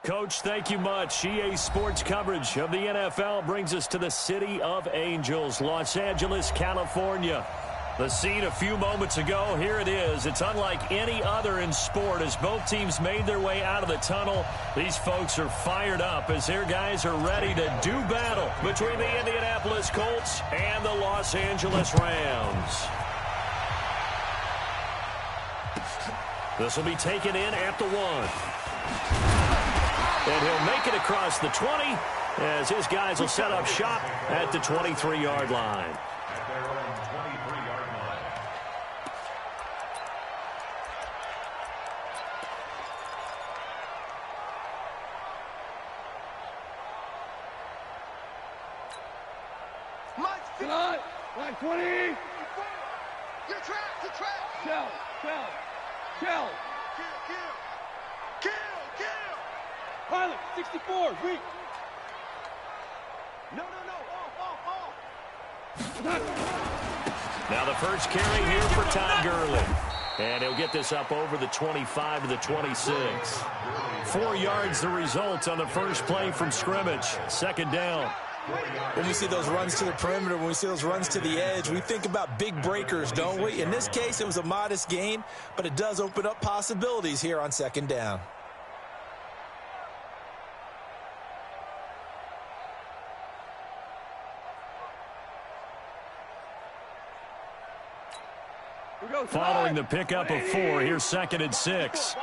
Coach, thank you much. EA Sports coverage of the NFL brings us to the City of Angels, Los Angeles, California. The scene a few moments ago, here it is. It's unlike any other in sport as both teams made their way out of the tunnel. These folks are fired up as their guys are ready to do battle between the Indianapolis Colts and the Los Angeles Rams. This will be taken in at the 1. And he'll make it across the 20 as his guys will set up shop at the 23-yard line. Line 20. Your track. Shell. Kill. Pilot, 64, weak. No. Off. Now the first carry here for Todd Gurley. And he'll get this up over the 25 to the 26. 4 yards the result on the first play from scrimmage. Second down. When we see those runs to the perimeter, when we see those runs to the edge, we think about big breakers, don't we? In this case, it was a modest gain, but it does open up possibilities here on second down. Following the pickup of 4, here's 2nd and 6.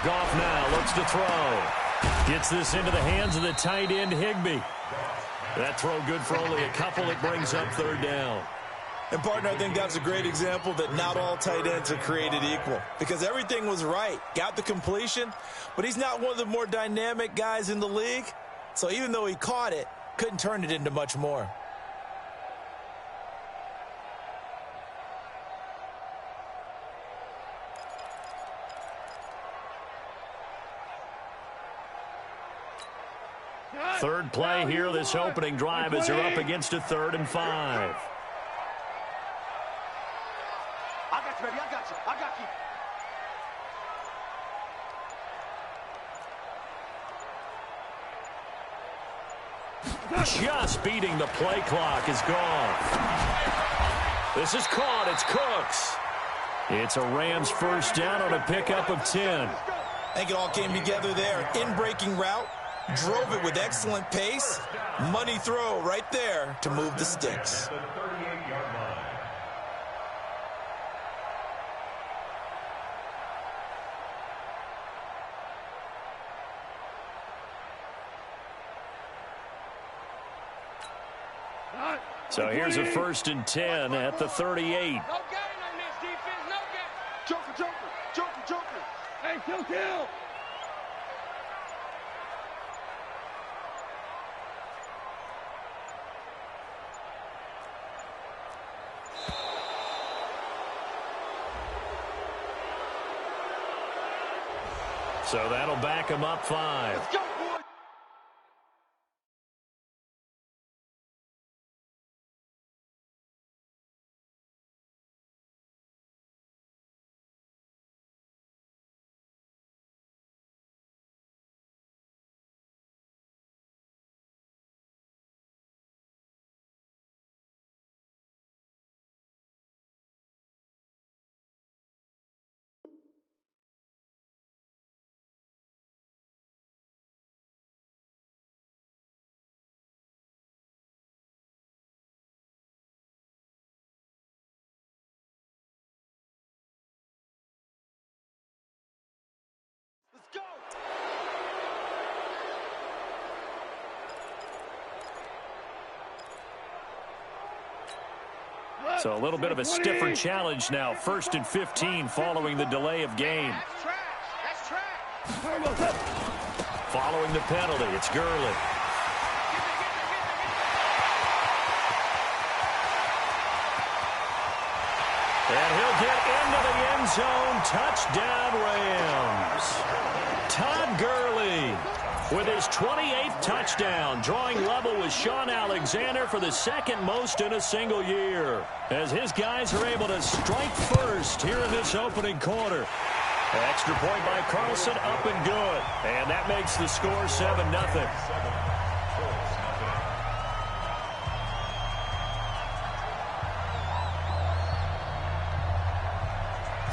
Goff now looks to throw. Gets this into the hands of the tight end, Higbee. That throw good for only a couple. It brings up third down. And, partner, I think that's a great example that not all tight ends are created equal. Because everything was right. Got the completion, but he's not one of the more dynamic guys in the league. So even though he caught it, couldn't turn it into much more. Third play here, this opening drive as they're up against a 3rd and 5. I got you, baby. I got you. Just beating the play clock is gone. This is caught. It's Cooks. It's a Rams first down on a pickup of 10. I think it all came together there. In-breaking route. Drove it with excellent pace. Money throw right there to move the sticks. So here's a 1st and 10 at the 38. No gain on this defense. No gain. Joker. Hey, kill. So that'll back him up 5. Let's go, boy. So a little bit of a stiffer challenge now. 1st and 15 following the delay of game. That's trash. Following the penalty, it's Gurley. And he'll get into the end zone. Touchdown, Rams. Todd Gurley with his 28th touchdown, drawing level with Sean Alexander for the 2nd most in a single year, as his guys are able to strike first here in this opening quarter. Extra point by Carlson, up and good. And that makes the score 7-0.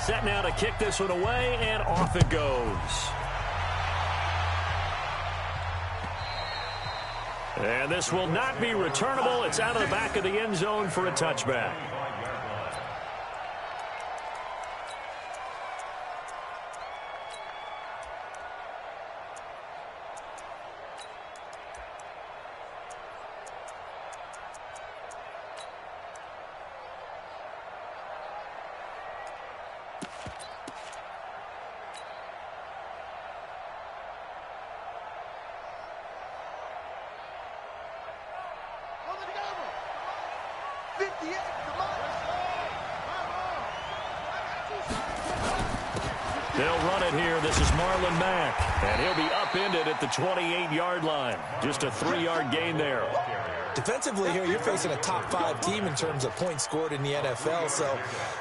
Set now to kick this one away, and off it goes. And this will not be returnable. It's out of the back of the end zone for a touchback. They'll run it here. This is Marlon Mack, and he'll be upended at the 28-yard line. Just a 3-yard gain there. Defensively here, you're facing a top-5 team in terms of points scored in the NFL. So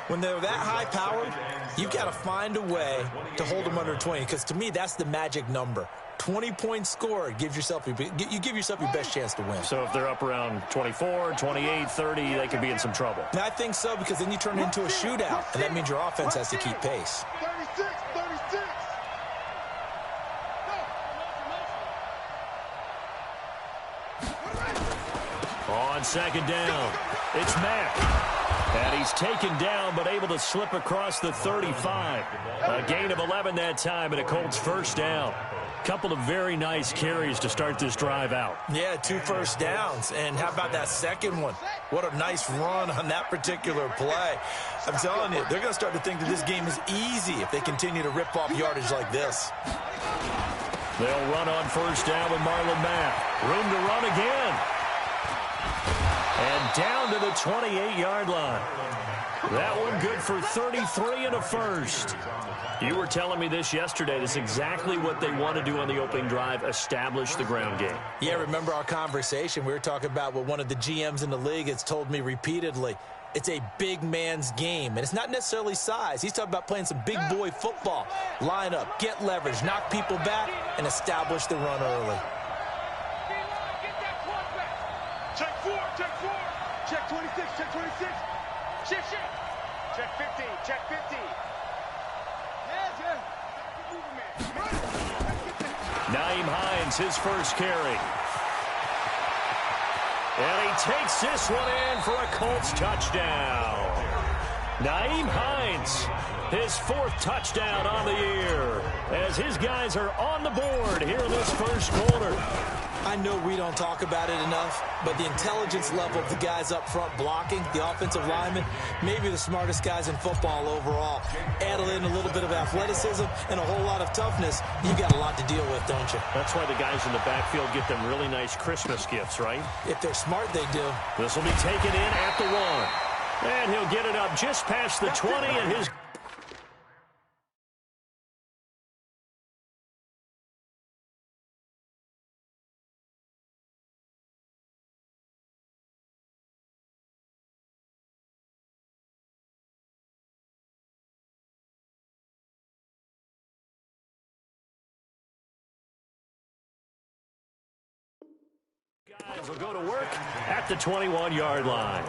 when they're that high-powered, you've got to find a way to hold them under 20. Because to me, that's the magic number. 20 points scored, you give yourself your best chance to win. So if they're up around 24, 28, 30, they could be in some trouble. And I think so, because then you turn it into a shootout, and that means your offense has to keep pace. 36. On second down, it's Mack. And he's taken down, but able to slip across the 35. A gain of 11 that time, and a Colts first down. Couple of very nice carries to start this drive out. Yeah, 2 first downs. And how about that second one? What a nice run on that particular play. I'm telling you, they're going to start to think that this game is easy if they continue to rip off yardage like this. They'll run on first down with Marlon Mack. Room to run again. And down to the 28-yard line. That one good for 33 and a first. You were telling me this yesterday. This is exactly what they want to do on the opening drive, establish the ground game. Yeah, remember our conversation? We were talking about what one of the GMs in the league has told me repeatedly. It's a big man's game, and it's not necessarily size. He's talking about playing some big boy football. Line up, get leverage, knock people back, and establish the run early. Check 4, check 26, check 26. Shift. Check 15, check 15. Nyheim Hines, his first carry. And he takes this one in for a Colts touchdown. Nyheim Hines, his 4th touchdown on the year, as his guys are on the board here in this first quarter. I know we don't talk about it enough, but the intelligence level of the guys up front blocking, the offensive linemen, maybe the smartest guys in football overall. Add in a little bit of athleticism and a whole lot of toughness, you got a lot to deal with, don't you? That's why the guys in the backfield get them really nice Christmas gifts, right? If they're smart, they do. This will be taken in at the 1. And he'll get it up just past the 20, and his... guys will go to work at the 21-yard line.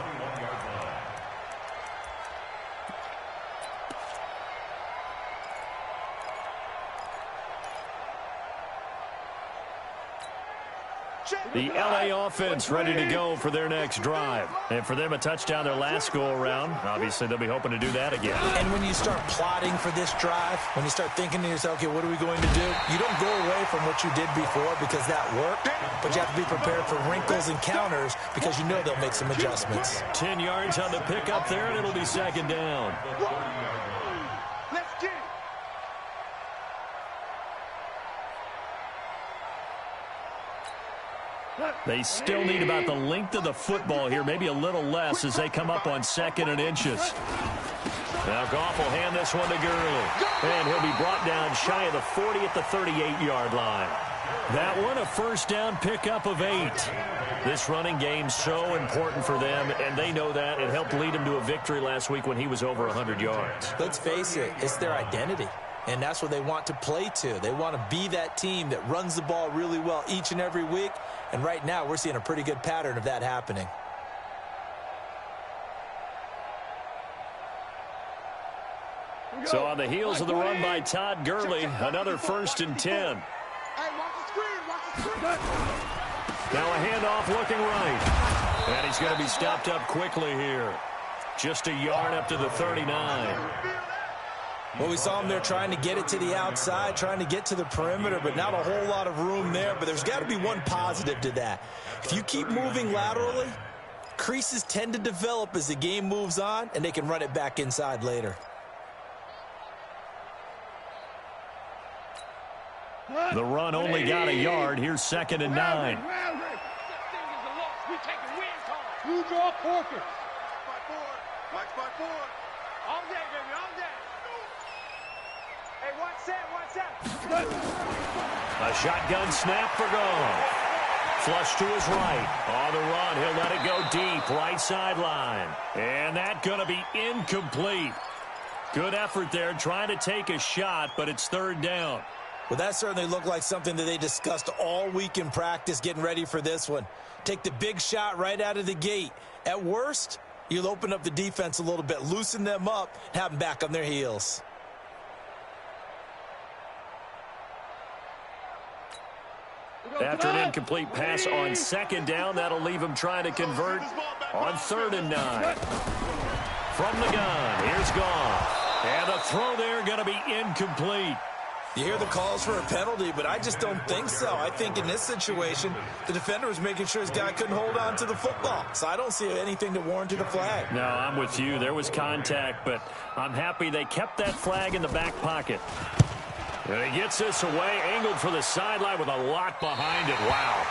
The LA offense ready to go for their next drive. And for them, a touchdown their last go-around. Obviously, they'll be hoping to do that again. And when you start plotting for this drive, when you start thinking to yourself, okay, what are we going to do? You don't go away from what you did before because that worked, but you have to be prepared for wrinkles and counters because you know they'll make some adjustments. 10 yards on the pickup there, and it'll be second down. Let's get it. They still need about the length of the football here, maybe a little less as they come up on 2nd and inches. Now Goff will hand this one to Gurley. And he'll be brought down shy of the 40 at the 38-yard line. That one, a first down pickup of 8. This running game so important for them, and they know that. It helped lead them to a victory last week when he was over 100 yards. Let's face it, it's their identity. And that's what they want to play to. They want to be that team that runs the ball really well each and every week. And right now, we're seeing a pretty good pattern of that happening. So on the heels of the run by Todd Gurley, another 1st and 10. Now a handoff looking right. And he's going to be stopped up quickly here. Just a yard up to the 39. Well, we saw him there trying to get it to the outside, trying to get to the perimeter, but not a whole lot of room there. But there's got to be one positive to that. If you keep moving laterally, creases tend to develop as the game moves on, and they can run it back inside later. The run only got a yard. Here's 2nd and 9. You draw quarter. Watch by four. All day, baby, all day. Hey, watch that. A shotgun snap for goal. Flush to his right. On the run, he'll let it go deep. Right sideline. And that's going to be incomplete. Good effort there trying to take a shot, but it's 3rd down. Well, that certainly looked like something that they discussed all week in practice getting ready for this one. Take the big shot right out of the gate. At worst, you'll open up the defense a little bit, loosen them up, and have them back on their heels. After an incomplete pass on 2nd down, that'll leave him trying to convert on 3rd and 9. From the gun, here's Goff. And the throw there going to be incomplete. You hear the calls for a penalty, but I just don't think so. I think in this situation, the defender was making sure his guy couldn't hold on to the football. So I don't see anything that warranted a flag. No, I'm with you. There was contact, but I'm happy they kept that flag in the back pocket. And he gets this away, angled for the sideline with a lot behind it. Wow.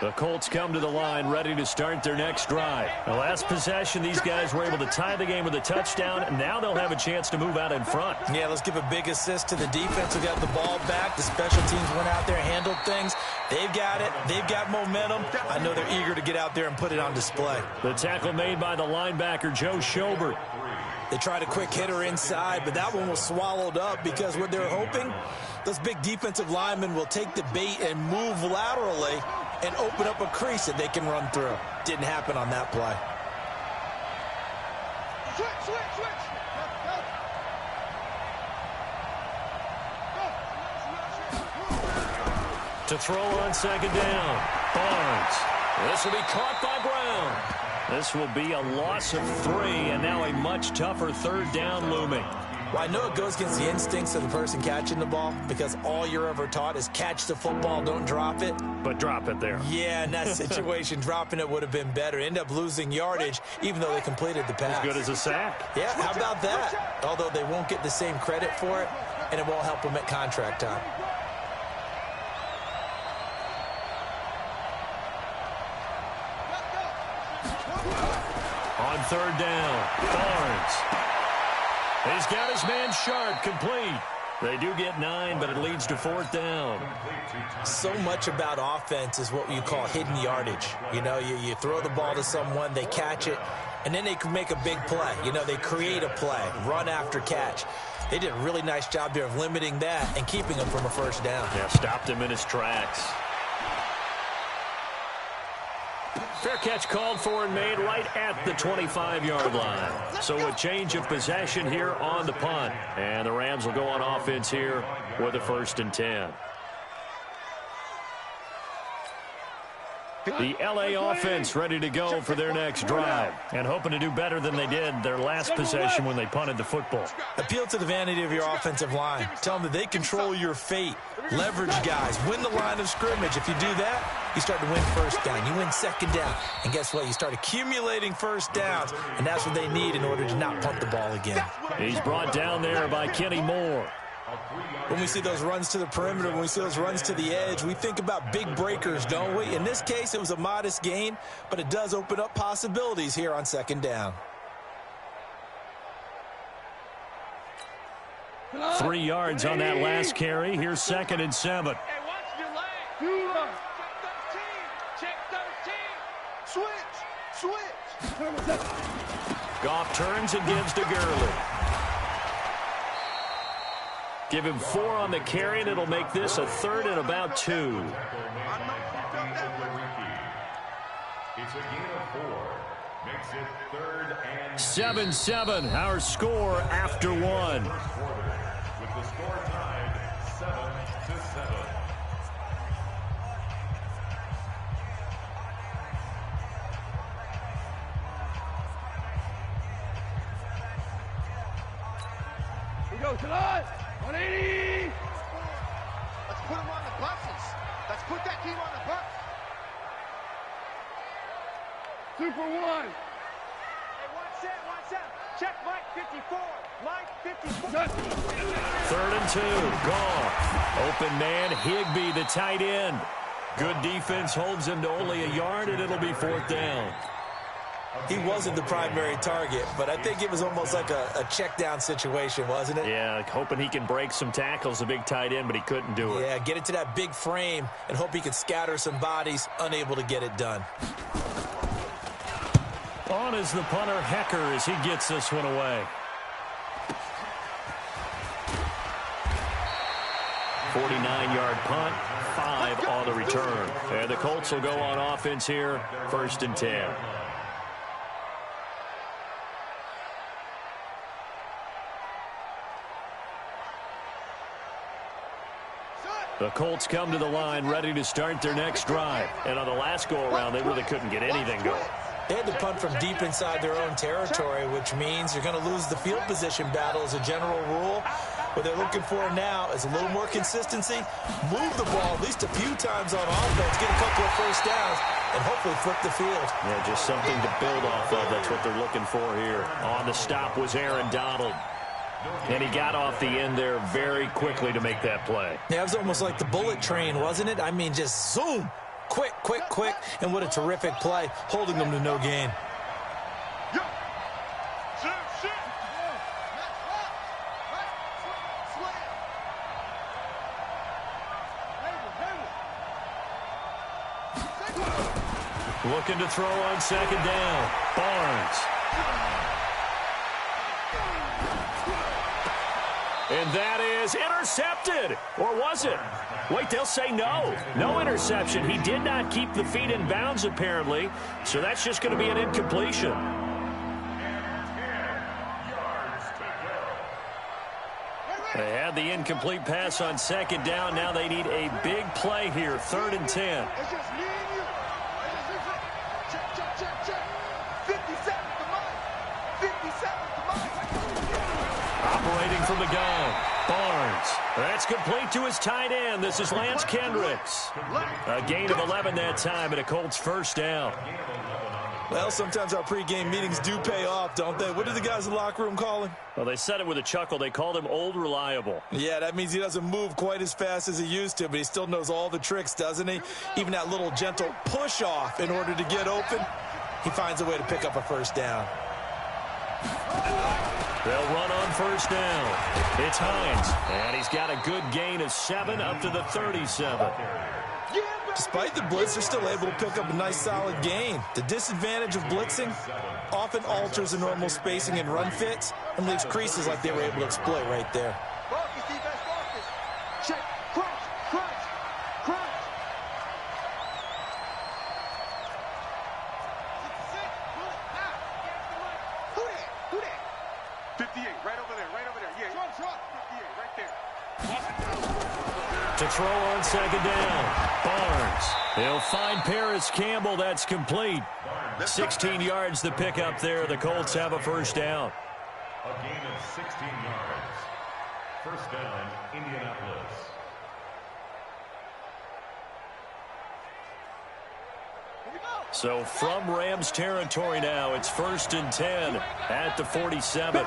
The Colts come to the line ready to start their next drive. The last possession, these guys were able to tie the game with a touchdown, and now they'll have a chance to move out in front. Yeah, let's give a big assist to the defense who got the ball back. The special teams went out there and handled things. They've got it. They've got momentum. I know they're eager to get out there and put it on display. The tackle made by the linebacker, Joe Schobert. They tried a quick hitter inside, but that one was swallowed up because what they're hoping, those big defensive linemen will take the bait and move laterally and open up a crease that they can run through. Didn't happen on that play. Switch. To throw on 2nd down. Barnes. This will be caught by Brown. This will be a loss of 3, and now a much tougher 3rd down looming. Well, I know it goes against the instincts of the person catching the ball because all you're ever taught is catch the football, don't drop it. But drop it there. Yeah, in that situation, dropping it would have been better. End up losing yardage, even though they completed the pass. As good as a sack. Yeah, how about that? Although they won't get the same credit for it, and it won't help them at contract time. On 3rd down, Barnes. He's got his man sharp, complete. They do get 9, but it leads to 4th down. So much about offense is what you call hidden yardage. You know, you throw the ball to someone, they catch it, and then they can make a big play. You know, they create a play, run after catch. They did a really nice job there of limiting that and keeping him from a 1st down. Yeah, stopped him in his tracks. Fair catch called for and made right at the 25-yard line. So a change of possession here on the punt. And the Rams will go on offense here with a 1st and 10. The L.A. offense ready to go for their next drive and hoping to do better than they did their last possession when they punted the football. Appeal to the vanity of your offensive line. Tell them that they control your fate. Leverage guys. Win the line of scrimmage. If you do that, you start to win 1st down. You win 2nd down. And guess what? You start accumulating 1st downs, and that's what they need in order to not punt the ball again. He's brought down there by Kenny Moore. When we see those runs to the perimeter, when we see those runs to the edge, we think about big breakers, don't we? In this case, it was a modest gain, but it does open up possibilities here on 2nd down. 3 yards on that last carry. Here's 2nd and 7. Hey, watch your leg. Check 13. Switch. Goff turns and gives to Gurley. Give him 4 on the carry, and it'll make this a 3rd and about 2. It's a gain of 4. Makes it 3rd and 7-7, our score after 1. with the score tied 7-7. Here we go, Talon. 180. Let's put him on the buses. Let's put that team on the bus. 2 for 1. Hey, 1 set. Check Mike 54. Mike 54. 3rd and 2. Goff. Open man, Higbee, the tight end. Good defense holds him to only a yard, and it'll be 4th down. He wasn't the primary target, but I think it was almost like a check down situation, wasn't it? Yeah, hoping he can break some tackles, a big tight end, but he couldn't do it. Yeah, get it to that big frame and hope he could scatter some bodies, unable to get it done. On is the punter, Hecker, as he gets this one away. 49-yard punt, 5 on the return. And the Colts will go on offense here, 1st and 10. The Colts come to the line ready to start their next drive. And on the last go-around, they really couldn't get anything going. They had to punt from deep inside their own territory, which means you're going to lose the field position battle as a general rule. What they're looking for now is a little more consistency, move the ball at least a few times on offense, get a couple of first downs, and hopefully flip the field. Yeah, just something to build off of. That's what they're looking for here. On the stop was Aaron Donald. And he got off the end there very quickly to make that play. Yeah, it was almost like the bullet train, wasn't it? I mean, just zoom. Quick, and what a terrific play, holding them to no gain. Looking to throw on 2nd down. Barnes. And that is intercepted. Or was it? Wait, they'll say no. No interception. He did not keep the feet in bounds, apparently. So that's just going to be an incompletion. They had the incomplete pass on 2nd down. Now they need a big play here. 3rd and 10. It's just me and you. Check. 57 to Mike. 57 to Mike. Operating from the gun. Barnes. That's complete to his tight end. This is Lance Kendricks. A gain of 11 that time and a Colts 1st down. Well, sometimes our pregame meetings do pay off, don't they? What did the guys in the locker room call him? Well, they said it with a chuckle. They called him Old Reliable. Yeah, that means he doesn't move quite as fast as he used to, but he still knows all the tricks, doesn't he? Even that little gentle push-off in order to get open, he finds a way to pick up a 1st down. They'll run on 1st down. It's Hines, and he's got a good gain of 7 up to the 37. Despite the blitz, they're still able to pick up a nice solid gain. The disadvantage of blitzing often alters the normal spacing and run fits and leaves creases like they were able to exploit right there. Focus, defense, focus. Check, crunch. Who that? 58, right over there. Yeah, 58, right there. To throw on 2nd down. Barnes. He'll find Paris Campbell. That's complete. 16 yards to pick up there. The Colts have a 1st down. A gain of 16 yards. 1st down, Indianapolis. So from Rams territory now, it's 1st and 10 at the 47.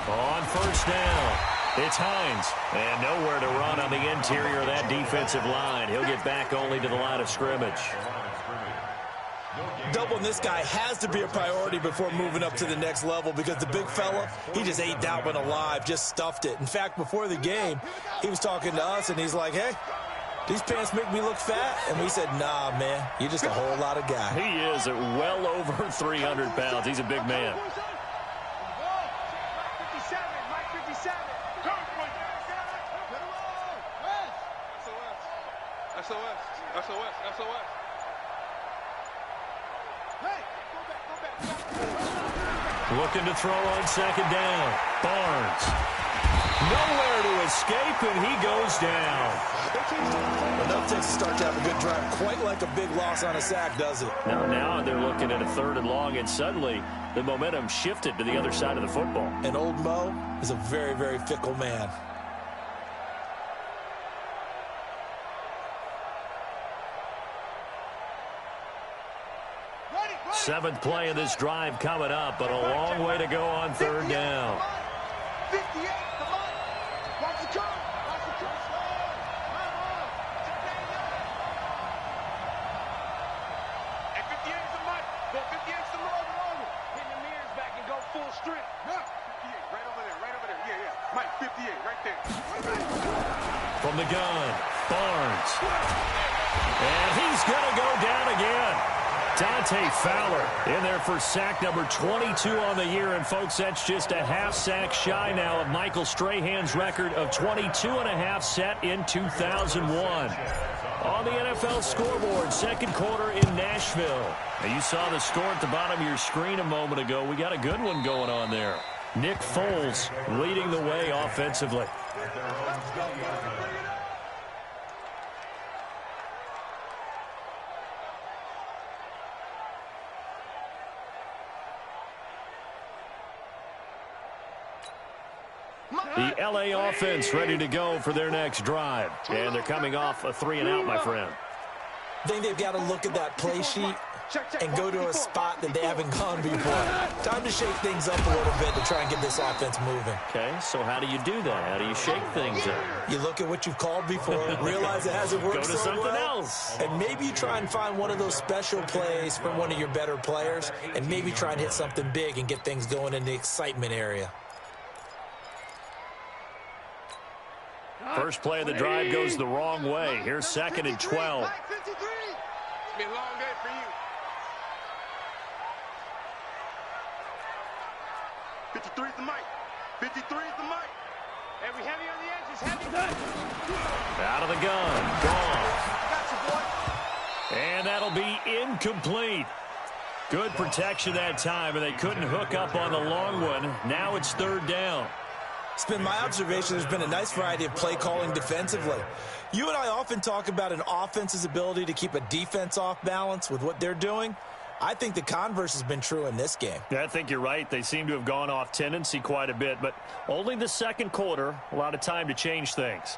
On 1st down, it's Hines. And nowhere to run on the interior of that defensive line. He'll get back only to the line of scrimmage. Doubling this guy has to be a priority before moving up to the next level because the big fella, he just ate that one alive, just stuffed it. In fact, before the game, he was talking to us, and he's like, hey, these pants make me look fat? And we said, nah, man, you're just a whole lot of guy. He is at well over 300 pounds. He's a big man. Looking to throw on second down. Barnes. Nowhere to escape, and he goes down. Enough takes to start to have a good drive. Quite like a big loss on a sack, does it? Now they're looking at a 3rd and long, and suddenly the momentum shifted to the other side of the football. And old Mo is a very, very fickle man. Seventh play of this drive coming up, but a long way to go on 3rd down. 58, come on. Watch the curve. Watch the curve. And 58 is the mic. Go 58 is the road. Hit the mirrors back and go full strength. 58, right over there, right over there. Yeah. Mike, 58, right there. From the gun, Barnes. And he's going to go down again. Dante Fowler in there for sack number 22 on the year. And, folks, that's just a half sack shy now of Michael Strahan's record of 22.5 set in 2001. On the NFL scoreboard, second quarter in Nashville. Now, you saw the score at the bottom of your screen a moment ago. We got a good one going on there. Nick Foles leading the way offensively. The L.A. offense ready to go for their next drive. And they're coming off a 3-and-out, my friend. I think they've got to look at that play sheet and go to a spot that they haven't gone before. Time to shake things up a little bit to try and get this offense moving. Okay, so how do you do that? How do you shake things up? You look at what you've called before, realize it hasn't worked Go to so something well, else. and maybe you try and find one of those special plays from one of your better players, and maybe try and hit something big and get things going in the excitement area. First play of the drive goes the wrong way. Here's 2nd and 12. It's been a long day for you. 53 is the mic. 53 is the mic. And we heavy on the edges. Heavy. Out of the gun. Gone. And that'll be incomplete. Good protection that time, and they couldn't hook up on the long one. Now it's 3rd down. It's been my observation there's been a nice variety of play calling defensively. You and I often talk about an offense's ability to keep a defense off balance with what they're doing. I think the converse has been true in this game. Yeah, I think you're right. They seem to have gone off tendency quite a bit, but only the second quarter, a lot of time to change things.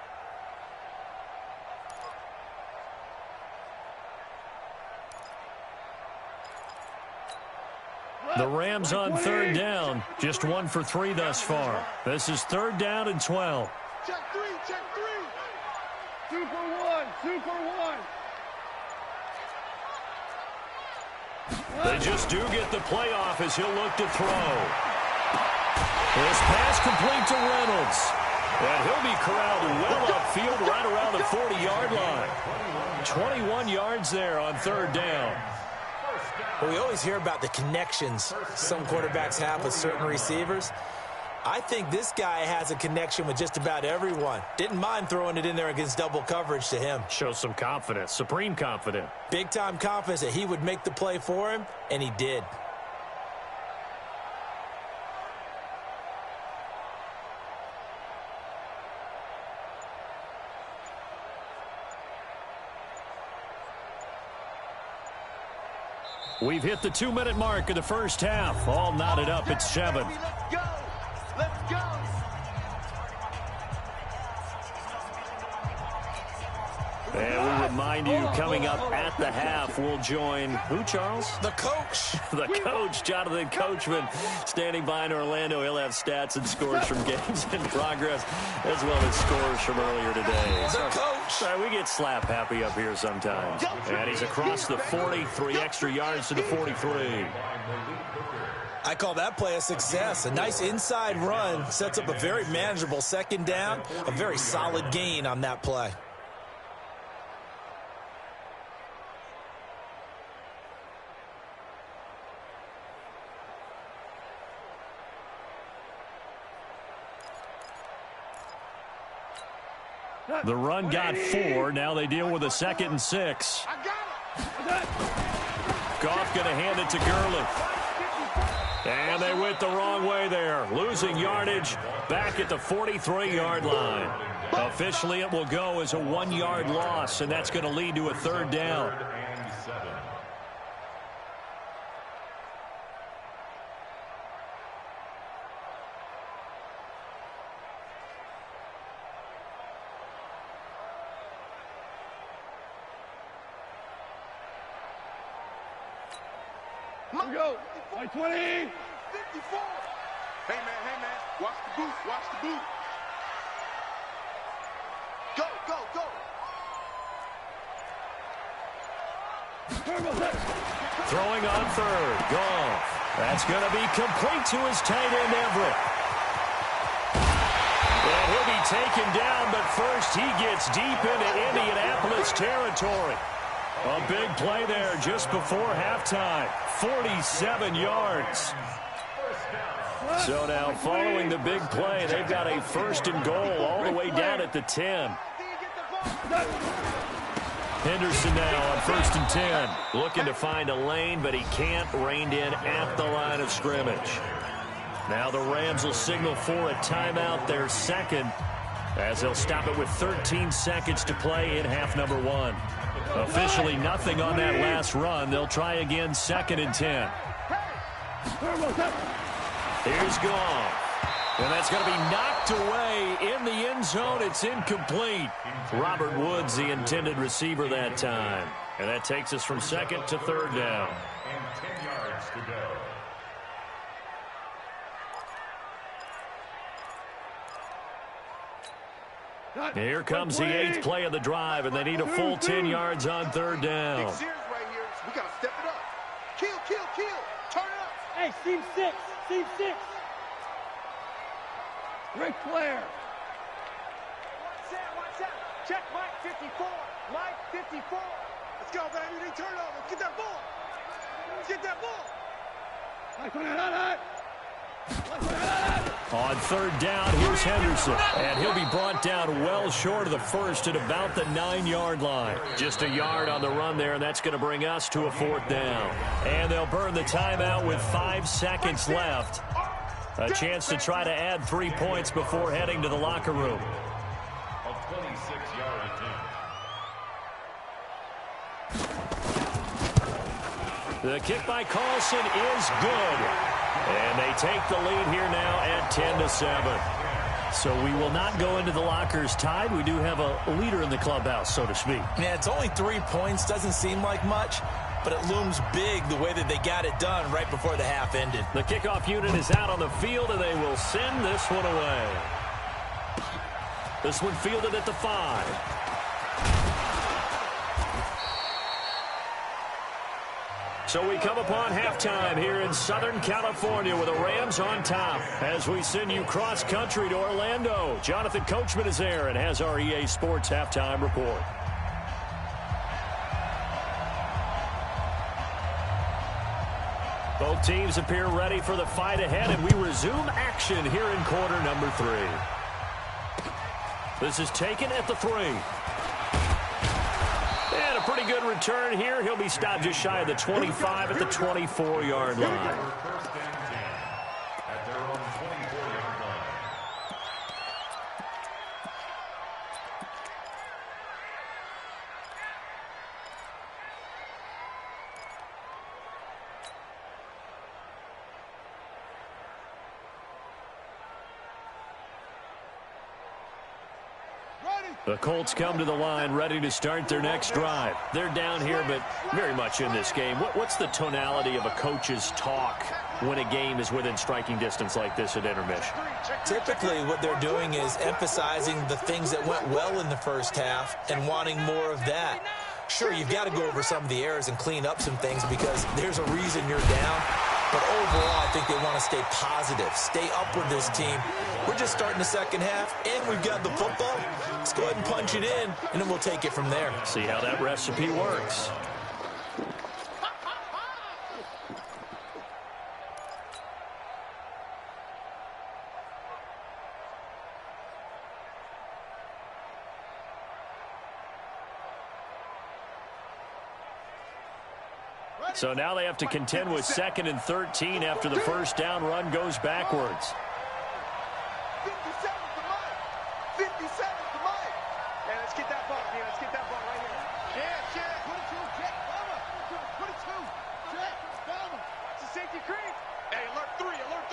The Rams on 3rd down, just 1 for 3 thus far. This is 3rd down and 12. Check 3, check 3. 2 for 1, 2 for 1. They just do get the playoff as he'll look to throw. This pass complete to Reynolds. And he'll be corralled well upfield right around the 40-yard line. 21 yards there on 3rd down. Well, we always hear about the connections some quarterbacks have with certain receivers. I think this guy has a connection with just about everyone. Didn't mind throwing it in there against double coverage to him. Shows some confidence, supreme confidence. Big-time confidence that he would make the play for him, and he did. We've hit the 2-minute mark of the first half. All knotted up at 7. Let's go. Let's go. And we remind you, coming up at the half, we'll join who, Charles? The coach. The coach, Jonathan Coachman, standing by in Orlando. He'll have stats and scores from games in progress, as well as scores from earlier today. The coach. We get slap happy up here sometimes. And he's across the 40, 3 extra yards to the 43. I call that play a success. A nice inside run sets up a very manageable second down, a very solid gain on that play. The run got 4. Now they deal with a 2nd and 6. Goff going to hand it to Gurley. And they went the wrong way there. Losing yardage back at the 43-yard line. Officially, it will go as a 1-yard loss, and that's going to lead to a 3rd down. Here we go. 20. 54. Hey, man. Watch the boot. Watch the boot. Go. Throwing on 3rd. Goff. That's going to be complete to his tight end, Everett. And he'll be taken down, but first he gets deep into Indianapolis territory. A big play there just before halftime. 47 yards. So now following the big play, they've got a 1st and goal all the way down at the 10. Henderson now on 1st and 10. Looking to find a lane, but he can't. Reined in at the line of scrimmage. Now the Rams will signal for a timeout, their 2nd, as they'll stop it with 13 seconds to play in half number 1. Officially nothing on that last run. They'll try again, 2nd and 10. Here's Goff. And that's going to be knocked away in the end zone. It's incomplete. Robert Woods, the intended receiver that time. And that takes us from 2nd to 3rd down. And 10 yards to go. Here comes the 8th play of the drive, and they need a full 10 yards on 3rd down. Big series right here. We got to step it up. Kill. Turn it up. Hey, Steve 6. Ric Flair. Watch out. Check Mike 54. Mike 54. Let's go, baby. They turn over. Get that ball. On 3rd down, here's Henderson. And he'll be brought down well short of the 1st at about the 9-yard line. Just a yard on the run there, and that's going to bring us to a 4th down. And they'll burn the timeout with 5 seconds left. A chance to try to add 3 points before heading to the locker room. A 26-yard attempt. The kick by Carlson is good. And they take the lead here now at 10-7. So we will not go into the lockers tied. We do have a leader in the clubhouse, so to speak. Yeah, it's only 3 points. Doesn't seem like much, but it looms big the way that they got it done right before the half ended. The kickoff unit is out on the field, and they will send this one away. This one fielded at the 5. So we come upon halftime here in Southern California with the Rams on top as we send you cross-country to Orlando. Jonathan Coachman is there and has our EA Sports halftime report. Both teams appear ready for the fight ahead, and we resume action here in quarter number 3. This is taken at the 3. And a pretty good return here. He'll be stopped just shy of the 25 at the 24-yard line. First and 10 at their own 24-yard line. Ready. The Colts come to the line ready to start their next drive. They're down here, but very much in this game. What's the tonality of a coach's talk when a game is within striking distance like this at intermission? Typically, what they're doing is emphasizing the things that went well in the first half and wanting more of that. Sure, you've got to go over some of the errors and clean up some things because there's a reason you're down. But overall, I think they want to stay positive, stay up with this team. We're just starting the second half, and we've got the football. Let's go ahead and punch it in, and then we'll take it from there. See how that recipe works. So now they have to contend with 2nd and 13 after the first down run goes backwards. 57's the mic. 57's the mic. Hey, let's get that ball, man. Let's get that ball right here. Yeah, check. 22, check. Bomber. 22, check. Bomber. Watch the safety creep. Hey, alert 3, alert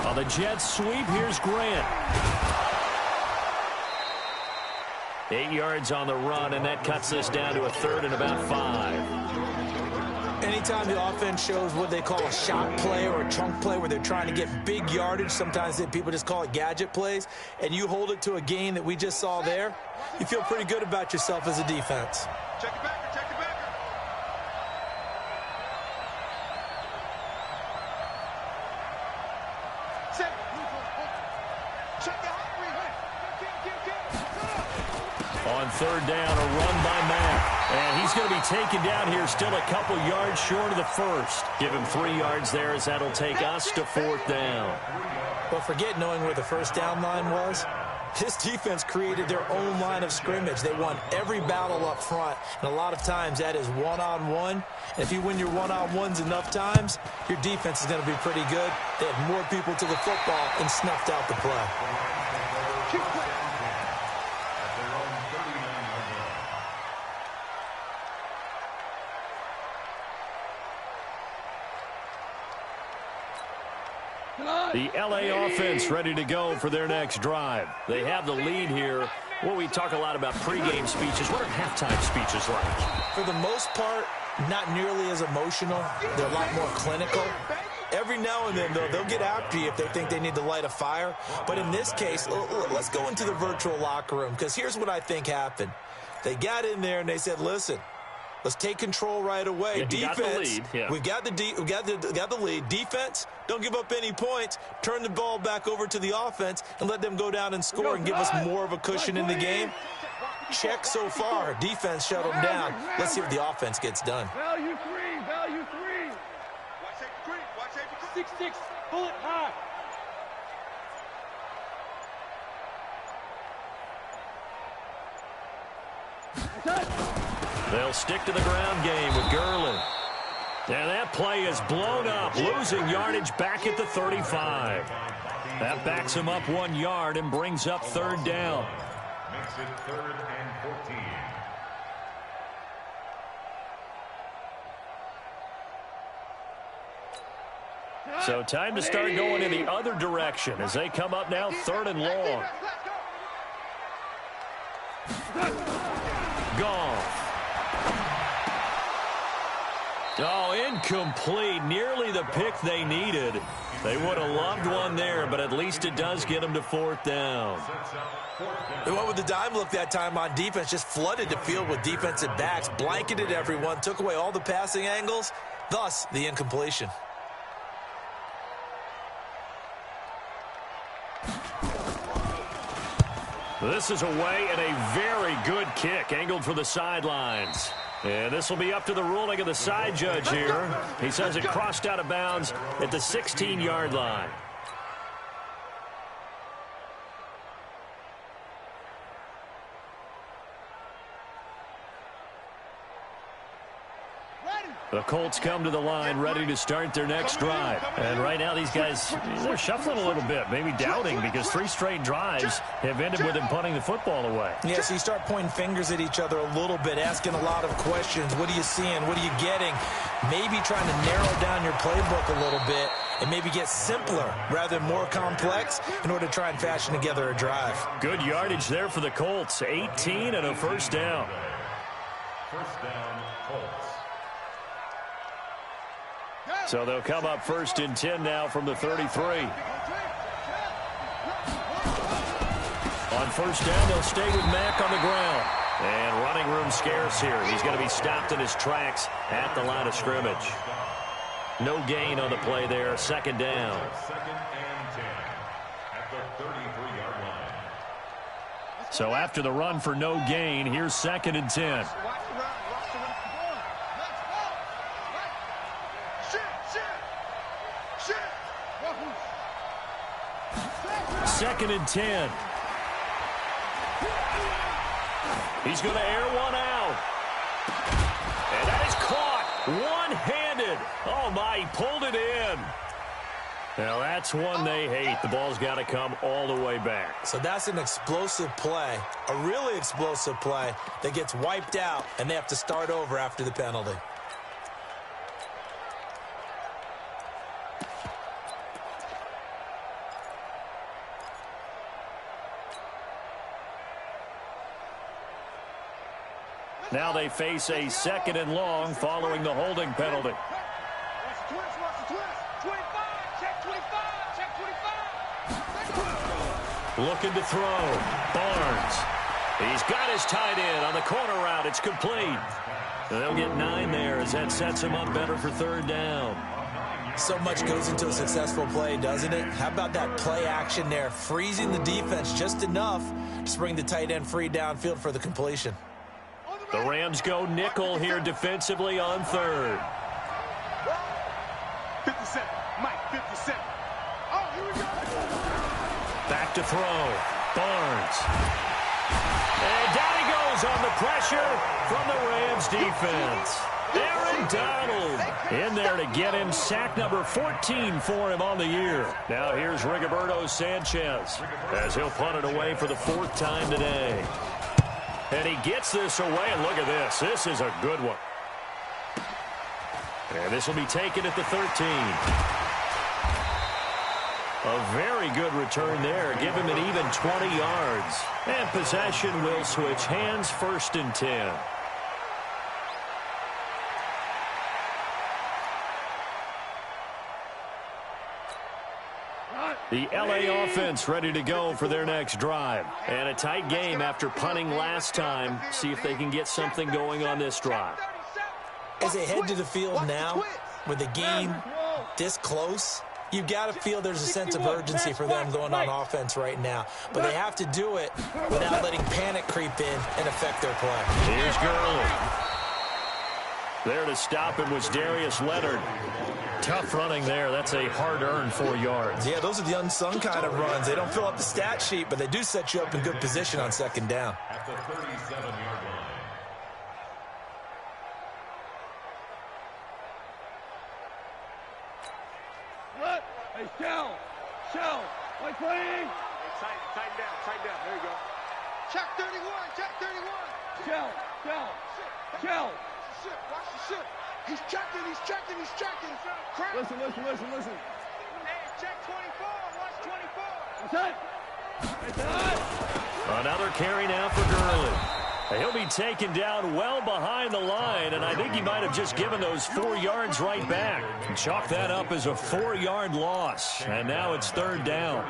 3. On the Jets sweep, here's Grant. 8 yards on the run, and that cuts this down to a 3rd and about 5. Anytime the offense shows what they call a shot play or a chunk play where they're trying to get big yardage, sometimes people just call it gadget plays, and you hold it to a gain that we just saw there, you feel pretty good about yourself as a defense. Check it backer, check it backer. Set. Check it out. On 3rd down, a run by Mack. And he's going to be taken down here still a couple yards short of the first. Give him 3 yards there as that'll take us to 4th down. Well, forget knowing where the first down line was. This defense created their own line of scrimmage. They won every battle up front, and a lot of times that is one-on-one. And if you win your one-on-ones enough times, your defense is going to be pretty good. They had more people to the football and snuffed out the play. The L.A. offense ready to go for their next drive. They have the lead here. Well, we talk a lot about pregame speeches. What are halftime speeches like? For the most part, not nearly as emotional. They're a lot more clinical. Every now and then, though, they'll get after you if they think they need to light a fire. But in this case, let's go into the virtual locker room, because here's what I think happened. They got in there and they said, listen, let's take control right away. Yeah, defense, we got the lead. Defense, don't give up any points. Turn the ball back over to the offense and let them go down and score and give us more of a cushion in the game. Check so far. Defense shut them down. Let's see what the offense gets done. Value 3, value 3. Watch safety creep, watch safety creep. 6-6, pull it high. They'll stick to the ground game with Gurley. And that play is blown up, losing yardage back at the 35. That backs him up 1 yard and brings up 3rd down. Makes it 3rd and 14. So time to start going in the other direction as they come up now 3rd and long. Goff. Oh, incomplete. Nearly the pick they needed. They would have loved one there, but at least it does get them to 4th down. They went with the dime look that time on defense, just flooded the field with defensive backs, blanketed everyone, took away all the passing angles, thus the incompletion. This is away and a very good kick, angled for the sidelines. And this will be up to the ruling of the side judge here. He says it crossed out of bounds at the 16-yard line. The Colts come to the line ready to start their next drive. And right now these guys, they're shuffling a little bit, maybe doubting, because 3 straight drives have ended with them punting the football away. Yeah, so you start pointing fingers at each other a little bit, asking a lot of questions. What are you seeing? What are you getting? Maybe trying to narrow down your playbook a little bit and maybe get simpler rather than more complex in order to try and fashion together a drive. Good yardage there for the Colts. 18 and a first down. First down, Colts. So they'll come up first and 10 now from the 33. On first down, they'll stay with Mack on the ground. And running room scarce here. He's going to be stopped in his tracks at the line of scrimmage. No gain on the play there. Second down. Second and 10 at the 33-yard line. So after the run for no gain, here's second and 10. Watch the run. Watch the run. Shit. Second and 10. He's going to air one out. And that is caught one-handed. Oh, my, he pulled it in. Now, that's one they hate. The ball's got to come all the way back. So that's an explosive play, a really explosive play that gets wiped out, and they have to start over after the penalty. Now they face a second and long following the holding penalty. Watch the twist. Watch the twist. 25. Check 25. Check 25. Looking to throw. Barnes. He's got his tight end on the corner route. It's complete. They'll get 9 there as that sets him up better for third down. So much goes into a successful play, doesn't it? How about that play action there, freezing the defense just enough to bring the tight end free downfield for the completion. The Rams go nickel here defensively on third. 57. Mike, 57. Oh, here we go. Back to throw. Barnes. And down he goes on the pressure from the Rams defense. Aaron Donald in there to get him. Sack number 14 for him on the year. Now here's Rigoberto Sanchez as he'll punt it away for the 4th time today. And he gets this away, and look at this. This is a good one. And this will be taken at the 13. A very good return there. Give him an even 20 yards. And possession will switch hands, 1st and 10. The LA offense ready to go for their next drive. And a tight game after punting last time. See if they can get something going on this drive. As they head to the field now, with the game this close, you've got to feel there's a sense of urgency for them going on offense right now. But they have to do it without letting panic creep in and affect their play. Here's Gurley. There to stop him was Darius Leonard. Tough running there. That's a hard-earned 4 yards. Yeah, those are the unsung kind of runs. They don't fill up the stat sheet, but they do set you up in good position on second down. At the 37-yard line. What? Hey, Shell. Like playing. Tighten down. There you go. Check 31. Check 31. Shell. Shit. Watch the shit. He's checking. Crap. Listen. Hey, check 24. Watch 24. What's that? Another carry now for Gurley. He'll be taken down well behind the line, and I think he might have just given those 4 yards right back. Chalk that up as a 4-yard loss, and now it's third down.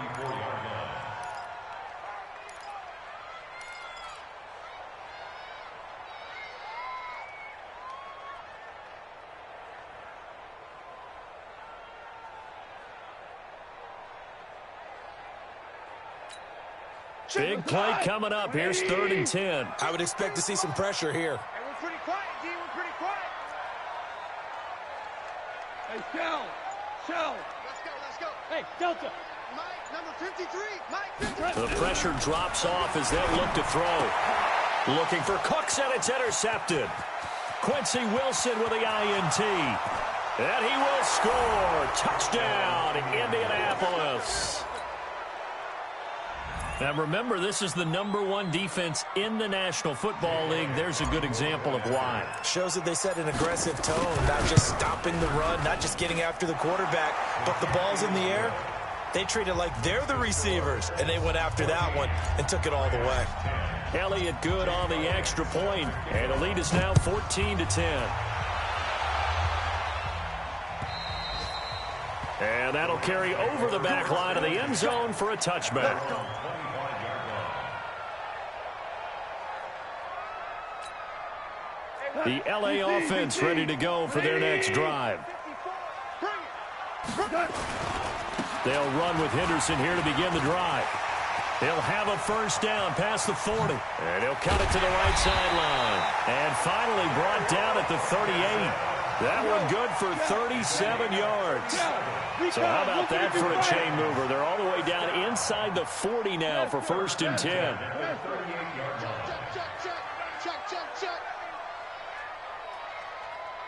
Big play coming up. Here's 3rd and 10. I would expect to see some pressure here. Hey, we're pretty quiet, D. We're pretty quiet. Hey, Shell. Let's go. Hey, Delta. Mike, number 53. Mike, 53. The pressure drops off as they'll look to throw. Looking for Cooks, and it's intercepted. Quincy Wilson with the INT. And he will score. Touchdown, Indianapolis. And remember, this is the #1 defense in the National Football League. There's a good example of why. Shows that they set an aggressive tone, not just stopping the run, not just getting after the quarterback, but the ball's in the air. They treat it like they're the receivers, and they went after that one and took it all the way. Elliott good on the extra point, and the lead is now 14-10. And that'll carry over the back line of the end zone for a touchback. The LA offense ready to go for their next drive. They'll run with Henderson here to begin the drive. They'll have a first down past the 40. And he'll cut it to the right sideline. And finally brought down at the 38. That one good for 37 yards. So how about that for a chain mover? They're all the way down inside the 40 now for 1st and 10. Check.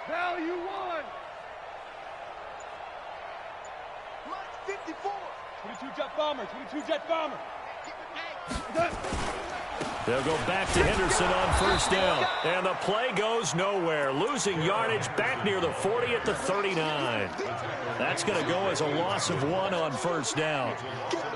Value 1. 54. 22 jet bomber. 22 jet bomber. They'll go back to Henderson on first down. And the play goes nowhere. Losing yardage back near the 40 at the 39. That's going to go as a loss of 1 on first down.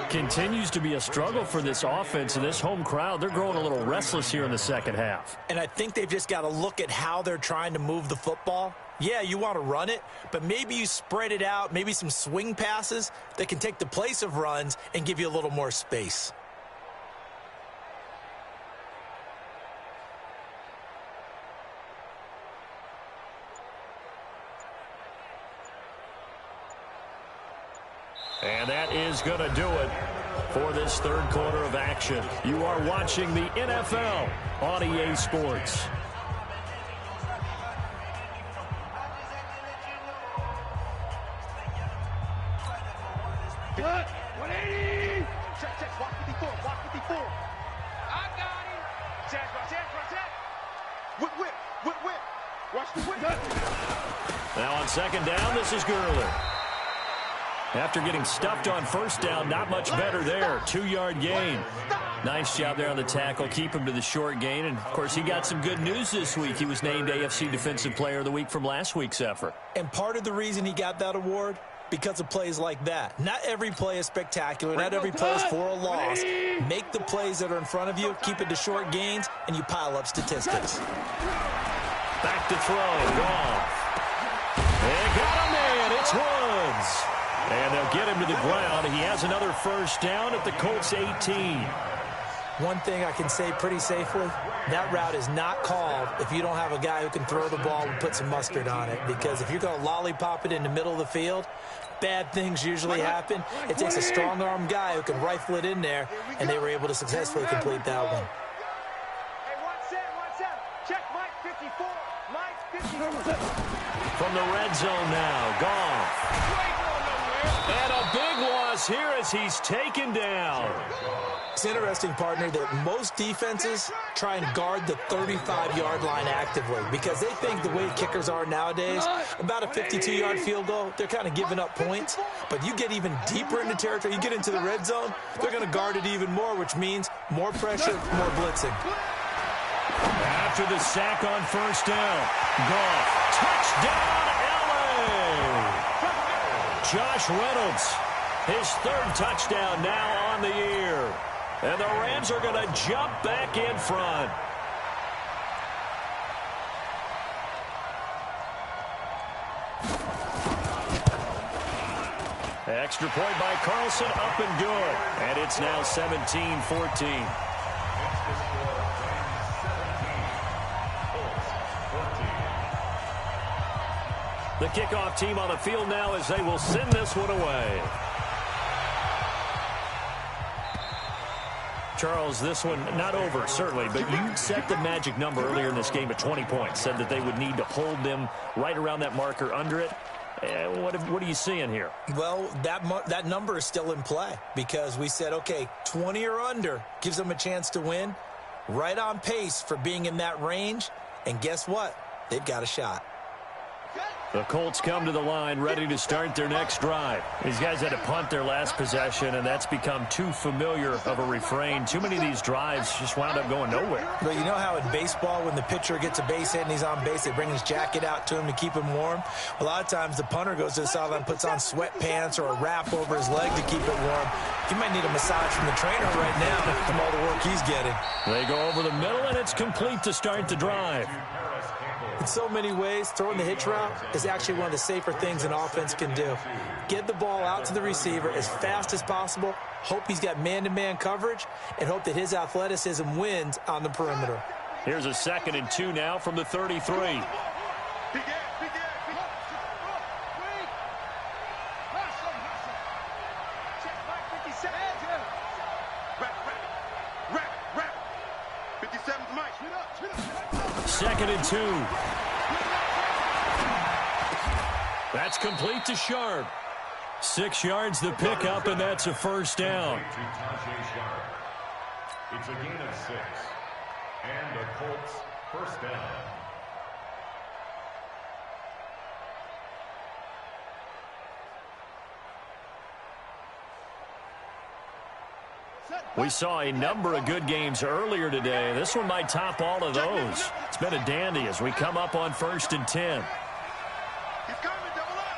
Continues to be a struggle for this offense and this home crowd. They're growing a little restless here in the second half. And I think they've just got to look at how they're trying to move the football. Yeah, you want to run it, but maybe you spread it out, maybe some swing passes that can take the place of runs and give you a little more space. And that is going to do it for this third quarter of action. You are watching the NFL on EA Sports. Cut. 180. Check. Block 54. I got him. Check. Whip. Watch the whip. Now on second down, this is Gurley. After getting stuffed on first down, not much better there. 2-yard gain. Nice job there on the tackle. Keep him to the short gain. And, of course, he got some good news this week. He was named AFC Defensive Player of the Week from last week's effort. And part of the reason he got that award, because of plays like that. Not every play is spectacular. Not every play is for a loss. Make the plays that are in front of you, keep it to short gains, and you pile up statistics. Back to throw. Goff. They got a man. It's Woods. And they'll get him to the ground. He has another first down at the Colts 18. One thing I can say pretty safely, that route is not called if you don't have a guy who can throw the ball and put some mustard on it. Because if you're going to lollipop it in the middle of the field, bad things usually happen. It takes a strong-arm guy who can rifle it in there, and they were able to successfully complete that one. Hey, 1-7. Check Mike 54. Mike 54. From the red zone now, Goff. And a big loss here as he's taken down. It's interesting, partner, that most defenses try and guard the 35-yard line actively because they think the way kickers are nowadays, about a 52-yard field goal, they're kind of giving up points. But you get even deeper into territory, you get into the red zone, they're going to guard it even more, which means more pressure, more blitzing. After the sack on first down, Goff, touchdown, LA! Josh Reynolds, his third touchdown now on the year. And the Rams are going to jump back in front. Extra point by Carlson, up and good. And it's now 17-14. The kickoff team on the field now as they will send this one away. Charles, this one not over, certainly, but you set the magic number earlier in this game at 20 points, said that they would need to hold them right around that marker under it. What are you seeing here? Well, that number is still in play because we said, okay, 20 or under gives them a chance to win. Right on pace for being in that range. And guess what? They've got a shot. The Colts come to the line ready to start their next drive. These guys had to punt their last possession, and that's become too familiar of a refrain. Too many of these drives just wound up going nowhere. But you know how in baseball, when the pitcher gets a base hit and he's on base, they bring his jacket out to him to keep him warm? A lot of times the punter goes to the sideline, puts on sweatpants or a wrap over his leg to keep it warm. He might need a massage from the trainer right now from all the work he's getting. They go over the middle, and it's complete to start the drive. In so many ways, throwing the hitch route is actually one of the safer things an offense can do. Get the ball out to the receiver as fast as possible, hope he's got man-to-man coverage, and hope that his athleticism wins on the perimeter. Here's a 2nd and 2 now from the 33. Second and 2. That's complete to Sharp. 6 yards the pickup, and that's a first down. It's a gain of 6. And the Colts first down. We saw a number of good games earlier today. This one might top all of those. It's been a dandy as we come up on 1st and 10. He's coming, double up.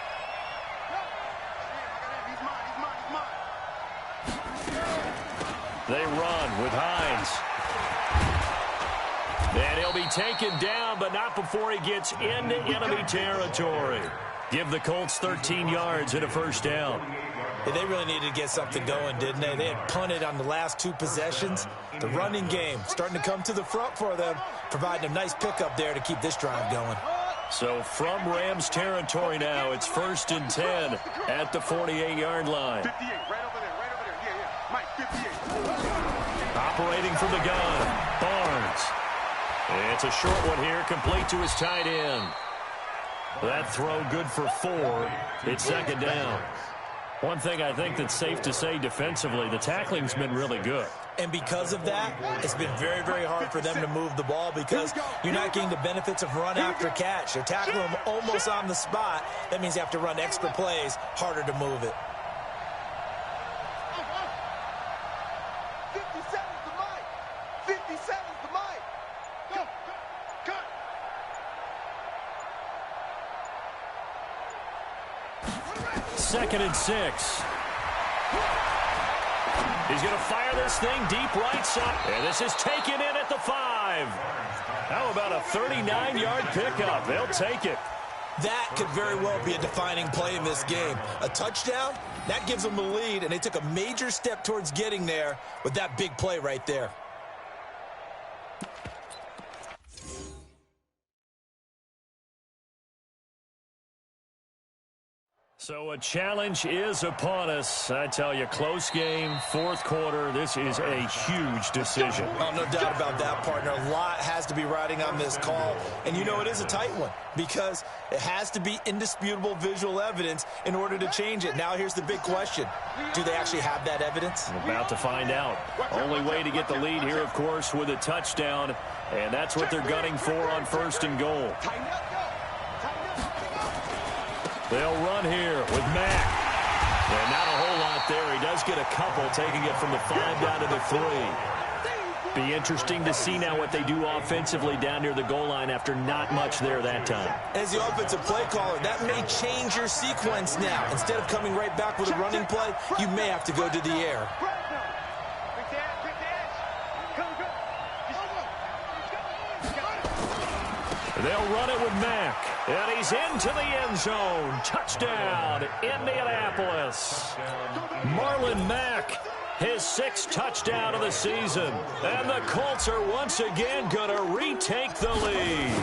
He's mine. They run with Hines. And he'll be taken down, but not before he gets into enemy territory. Give the Colts 13 yards and a first down. Yeah, they really needed to get something going, didn't they? They had punted on the last 2 possessions. The running game starting to come to the front for them, providing a nice pickup there to keep this drive going. So from Rams territory now, it's 1st and 10 at the 48-yard line. 58, right over there. Yeah. Mike, 58. Operating from the gun, Barnes. It's a short one here, complete to his tight end. That throw good for 4. It's 2nd down. One thing I think that's safe to say defensively, the tackling's been really good. And because of that, it's been very, very hard for them to move the ball because you're not getting the benefits of run after catch. They're tackling them almost on the spot. That means you have to run extra plays, harder to move it. 57's the mic. 57's the mic. Go. 2nd and 6. He's going to fire this thing deep right side. And this is taken in at the 5. How about a 39-yard pickup? They'll take it. That could very well be a defining play in this game. A touchdown, that gives them the lead, and they took a major step towards getting there with that big play right there. So a challenge is upon us. I tell you, close game, 4th quarter. This is a huge decision. Oh, no doubt about that, partner. A lot has to be riding on this call. And you know it is a tight one because it has to be indisputable visual evidence in order to change it. Now here's the big question. Do they actually have that evidence? We're about to find out. Only way to get the lead here, of course, with a touchdown. And that's what they're gunning for on 1st and goal. They'll run here with Mack. And not a whole lot there. He does get a couple, taking it from the 5 down to the 3. Be interesting to see now what they do offensively down near the goal line after not much there that time. As the offensive play caller, that may change your sequence now. Instead of coming right back with a running play, you may have to go to the air. They'll run it with Mack. And he's into the end zone. Touchdown, Indianapolis. Marlon Mack, his 6th touchdown of the season. And the Colts are once again going to retake the lead.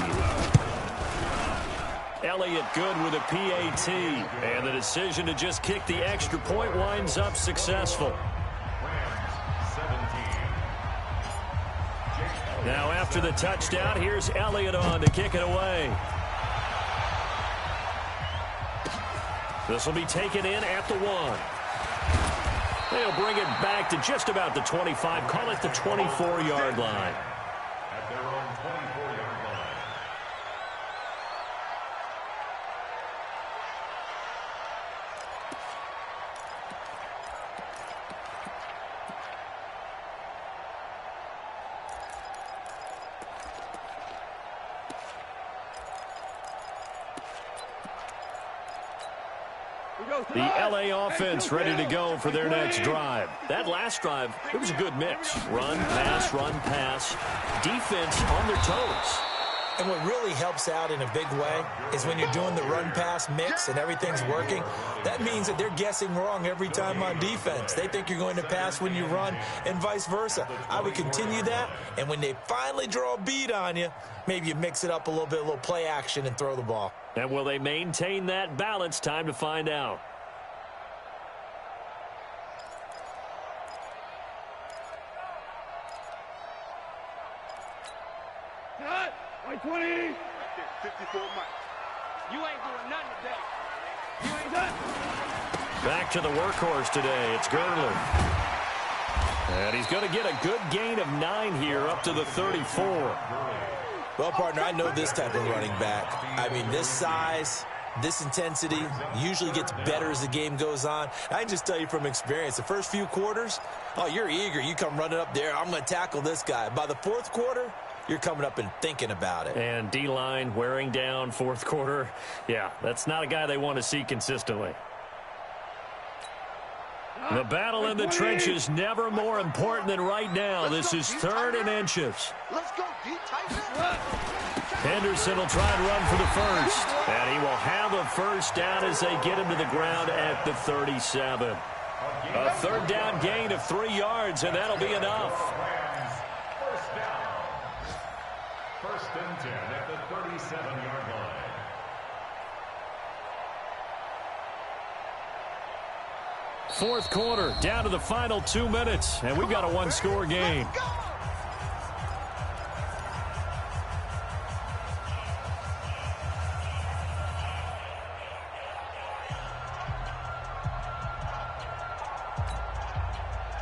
Elliott good with a PAT. And the decision to just kick the extra point winds up successful. Now after the touchdown, here's Elliott on to kick it away. This will be taken in at the 1. They'll bring it back to just about the 25. Call it the 24-yard line. At their own 24-yard line. The LA offense ready to go for their next drive. That last drive, it was a good mix. Run, pass, defense on their toes. And what really helps out in a big way is when you're doing the run-pass mix and everything's working, that means that they're guessing wrong every time on defense. They think you're going to pass when you run and vice versa. I would continue that, and when they finally draw a beat on you, maybe you mix it up a little play action and throw the ball. And will they maintain that balance? Time to find out. Cut! 20! 54 Mike. You ain't doing nothing today. You ain't done. Back to the workhorse today. It's Gurley. And he's going to get a good gain of 9 here up to the 34. Well, partner, I know this type of running back. I mean, this size, this intensity usually gets better as the game goes on. I can just tell you from experience, the first few quarters, oh, you're eager. You come running up there, I'm going to tackle this guy. By the fourth quarter, you're coming up and thinking about it. And D-line wearing down fourth quarter. Yeah, that's not a guy they want to see consistently. The battle in the trenches never more important than right now. This is 3rd and inches. Let's go, D. Tighten Henderson will try and run for the first. And he will have a first down as they get him to the ground at the 37. A 3rd down gain of 3 yards, and that'll be enough. First down. 1st and 10 at the 37-yard line. Fourth quarter, down to the final 2 minutes, and we've got a 1-score game.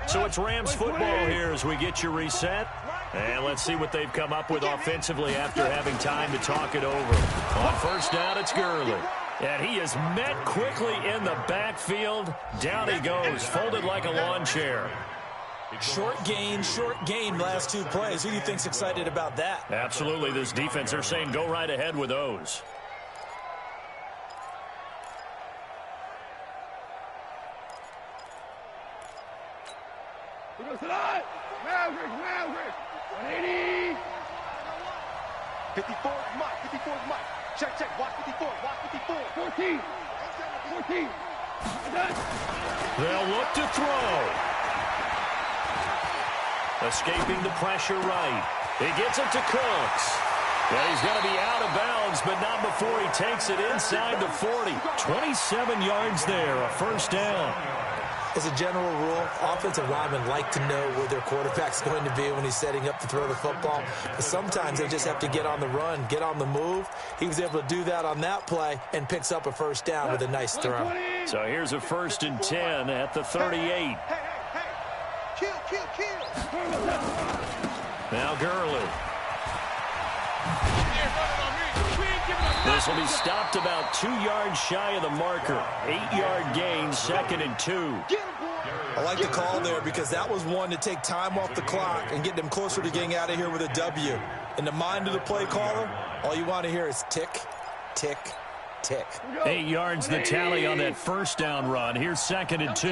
So it's Rams football here as we get you reset. And let's see what they've come up with offensively after having time to talk it over. On first down, it's Gurley. And he is met quickly in the backfield. Down he goes, folded like a lawn chair. Short gain, last 2 plays. Who do you think's excited about that? Absolutely, this defense, they're saying go right ahead with those. Maverick! 180! 54 Mike. 54 Mike. Check. Watch 54. 14! They'll look to throw. Escaping the pressure right. He gets it to Cooks. Yeah, he's going to be out of bounds, but not before he takes it inside the 40. 27 yards there, a first down. As a general rule, offensive linemen like to know where their quarterback's going to be when he's setting up to throw the football. But sometimes they just have to get on the run, get on the move. He was able to do that on that play and picks up a first down with a nice throw. So here's a 1st and 10 at the 38. Hey. Kill. Now Gurley. This will be stopped about 2 yards shy of the marker. 8-yard gain, 2nd and 2. I like the call there because that was one to take time off the clock and get them closer to getting out of here with a W. In the mind of the play caller, all you want to hear is tick, tick, tick. 8 yards the tally on that first down run. Here's 2nd and 2.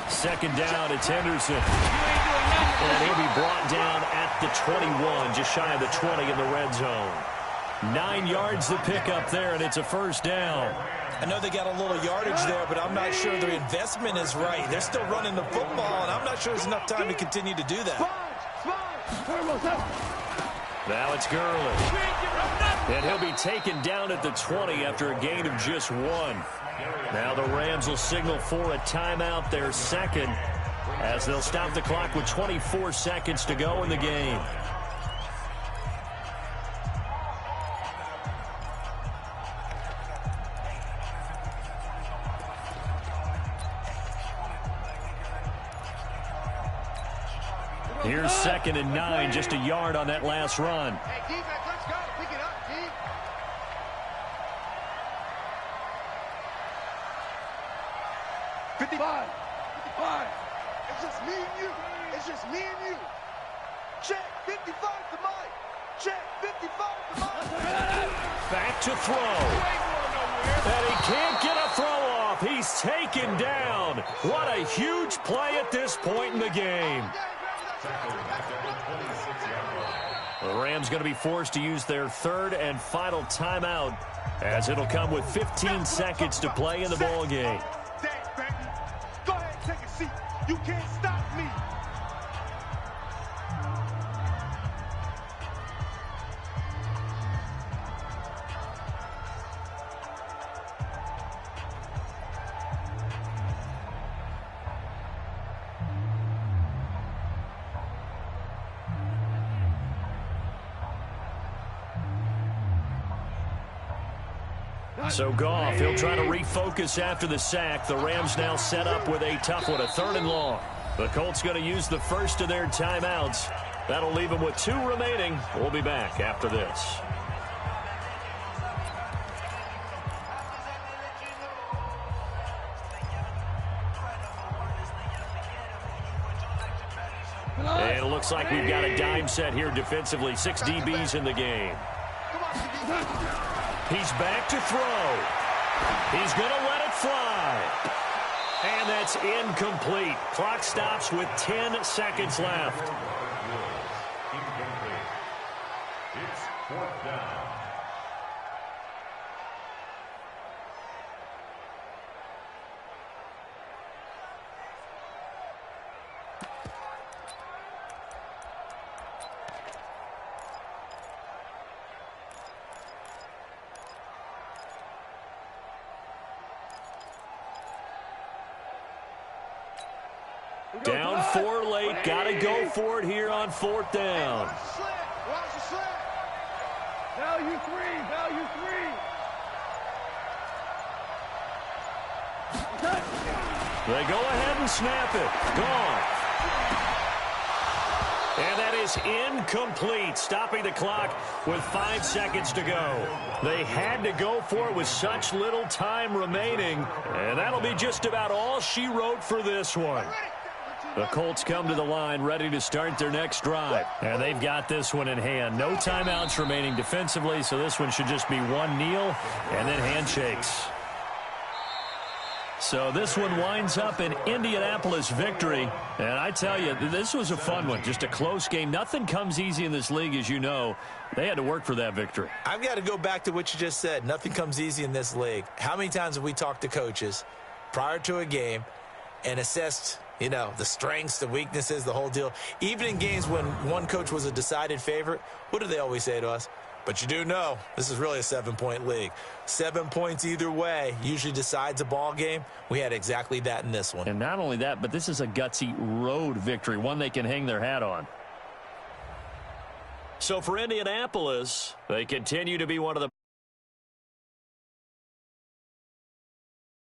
2nd down, it's Henderson. And he'll be brought down at the 21, just shy of the 20 in the red zone. 9 yards to pick up there, and it's a first down. I know they got a little yardage there, but I'm not sure their investment is right. They're still running the football, and I'm not sure there's enough time to continue to do that. Now it's Gurley. And he'll be taken down at the 20 after a gain of just 1. Now the Rams will signal for a timeout, their 2nd, as they'll stop the clock with 24 seconds to go in the game. Here's 2nd and 9, just a yard on that last run. Hey, defense, let's go. Pick it up, D. 55. It's just me and you. Check. 55 to Mike. Check. 55 to Mike. Back to throw. And he can't get a throw off. He's taken down. What a huge play at this point in the game. The Rams going to be forced to use their third and final timeout, as it'll come with 15 seconds to play in the ball game. Go ahead, take a seat. You can't stop me. So Goff, he'll try to refocus after the sack. The Rams now set up with a tough one, a 3rd and long. The Colts going to use the first of their timeouts. That'll leave them with 2 remaining. We'll be back after this. And it looks like we've got a dime set here defensively. 6 DBs in the game. He's back to throw. He's going to let it fly. And that's incomplete. Clock stops with 10 seconds left. It's 4th down. Down 4 late. Got to go for it here on 4th down. Watch the slant. Value 3. Value 3. They go ahead and snap it. Gone. And that is incomplete, stopping the clock with 5 seconds to go. They had to go for it with such little time remaining, and that'll be just about all she wrote for this one. The Colts come to the line ready to start their next drive. And they've got this one in hand. No timeouts remaining defensively, so this one should just be one kneel and then handshakes. So this one winds up an Indianapolis victory. And I tell you, this was a fun one. Just a close game. Nothing comes easy in this league, as you know. They had to work for that victory. I've got to go back to what you just said. Nothing comes easy in this league. How many times have we talked to coaches prior to a game and assessed, you know, the strengths, the weaknesses, the whole deal? Even in games when one coach was a decided favorite, what do they always say to us? But you do know this is really a 7-point league. 7 points either way usually decides a ball game. We had exactly that in this one. And not only that, but this is a gutsy road victory, one they can hang their hat on. So for Indianapolis, they continue to be one of the